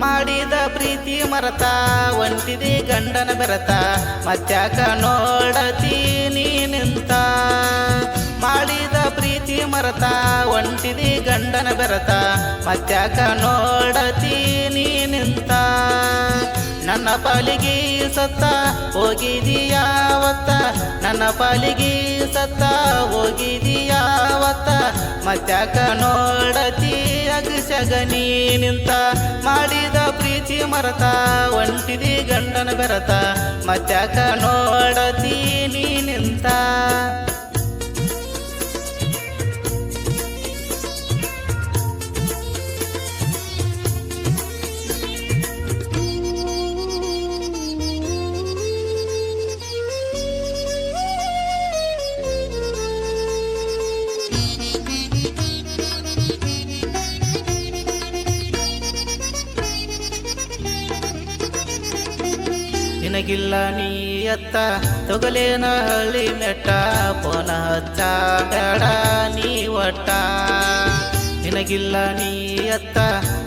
ಮಾಡಿದ ಪ್ರೀತಿ ಮರತ ಒಂಟಿದಿ ಗಂಡನ ಬೆರತ ಮತ್ಯಾಕ ನೋಡತಿ ನೀ ನಿಂತ ಮಾಡಿದ ಪ್ರೀತಿ ಮರತ ಒಂಟಿದಿ ಗಂಡನ ಬೆರತ ಮತ್ಯಾಕ ನೋಡತಿ ನೀ ನಿಂತ ನನ್ನ ಪಾಲಿಗೆ ಸತ್ತ ಹೋಗಿದೀಯಾವತ್ತ ನನ್ನ ಪಾಲಿಗೆ ಸತ್ತ ಹೋಗಿದೀಯಾವತ್ತ ಮತ್ಯಾಕ ನೋಡತಿ ಅಗಸಗನಿ ನಿಂತ ಮಾಡಿದ ಪ್ರೀತಿ ಮರತ ಒಂಟಿದಿ ಗಂಡನ ಬೆರತ ಮತ್ಯಾಕ ನೋಡತಿ ನೀ ನಿಂತ ನಿನಗಿಲ್ಲ ನೀ ಅತ್ತ ತೊಗಲೇನ ಹಳ್ಳಿ ಮೆಟ್ಟ ಪೋನ ಹಚ್ಚ ಬೇಡ ನೀ ಒಟ್ಟ ನಿನಗಿಲ್ಲ ನೀ ಅತ್ತ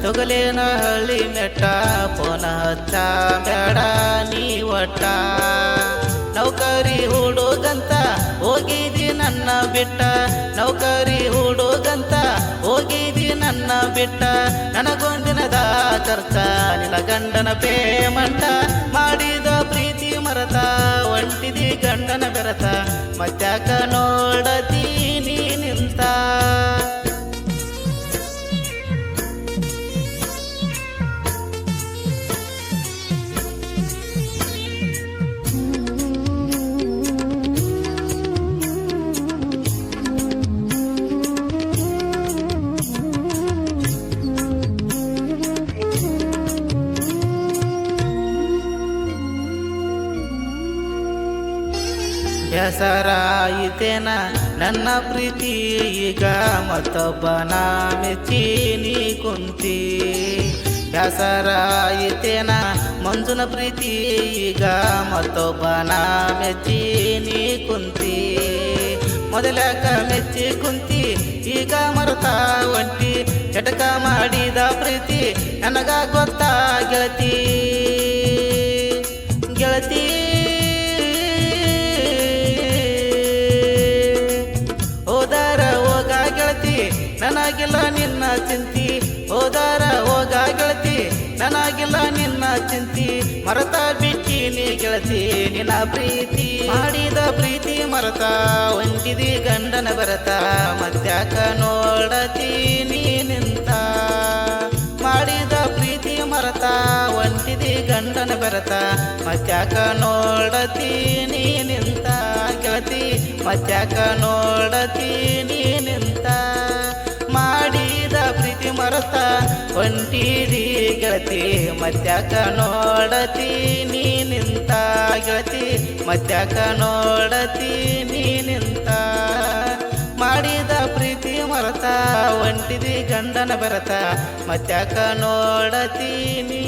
ತೊಗಲೇನ ಹಳ್ಳಿ ಮೆಟ್ಟ ಪೋನ ಹಚ್ಚ ಬೇಡ ನೀ ಒಟ್ಟ ನೌಕರಿ ಹುಡುಗಂತ ಹೋಗಿದಿ ನನ್ನ ಬಿಟ್ಟ ನೌಕರಿ ಹುಡುಗಂತ ಹೋಗಿದಿ ನನ್ನ ಬಿಟ್ಟ ನನಗೊಂದಿನದ ಖರ್ಚ ನಿನ್ನ ಗಂಡನ ಪೇಮಂಟ ಮಾಡಿದ ಪ್ರೀತಿ ಮರತ ಒಂಟಿದಿ ಗಂಡನ ಬೆರತ ಮತ್ಯಾಕ ನೋಡತಿ ನೀ ನಿಂತ ಬೇಸರಾಯಿತೇನ ನನ್ನ ಪ್ರೀತಿ ಈಗ ಮತ್ತೊಬ್ಬನ ಮೆಚ್ಚಿ ನೀ ಕುಂತಿ ಬೇಸರಾಯಿತೇನ ಮಂಜುನ ಪ್ರೀತಿ ಈಗ ಮತ್ತೊಬ್ಬನ ಮೆಚ್ಚಿ ನೀ ಕುಂತಿ ಮೊದಲಕ ಮೆಚ್ಚಿ ಕುಂತಿ ಈಗ ಮರತಾ ಒಂಟಿ ಚಟಕ ಮಾಡಿದ ಪ್ರೀತಿ ನನಗ ಗೊತ್ತಾ ಗೆಳತಿ ಗೆಳತಿ ನನಗಿಲ್ಲ ನಿನ್ನ ಚಿಂತಿ ಹೋದಾರ ಹೋಗ ಗೆಳತಿ ನನಗಿಲ್ಲ ನಿನ್ನ ಚಿಂತಿ ಮರತ ಬಿಟ್ಟಿನಿ ಗೆಳತಿ ನಿನ್ನ ಪ್ರೀತಿ ಮಾಡಿದ ಪ್ರೀತಿ ಮರತ ಒಂಟಿದಿ ಗಂಡನ ಬರತ ಮತ್ಯಾಕ ನೋಡತಿ ನೀ ನಿಂತ ಮಾಡಿದ ಪ್ರೀತಿ ಮರತ ಒಂಟಿದಿ ಗಂಡನ ಬೆರತ ಮತ್ಯಾಕ ನೋಡತಿ ನೀ ನಿಂತ ಗೆಳತಿ ಮತ್ಯಾಕ ನೋಡತಿ ನೀ ನಿಂತ ಮಾಡಿದ ಪ್ರೀತಿ ಮರತ ಒಂಟಿದಿ ಗೆಳತಿ ಮತ್ಯಾಕ ನೋಡತಿ ನೀ ನಿಂತ ಗೆಳತಿ ಮತ್ಯಾಕ ನೋಡತಿ ನೀ ನಿಂತ ಮಾಡಿದ ಪ್ರೀತಿ ಮರತ ಒಂಟಿದಿ ಗಂಡನ ಬೆರತ ಮತ್ಯಾಕ ನೋಡತಿ ನೀ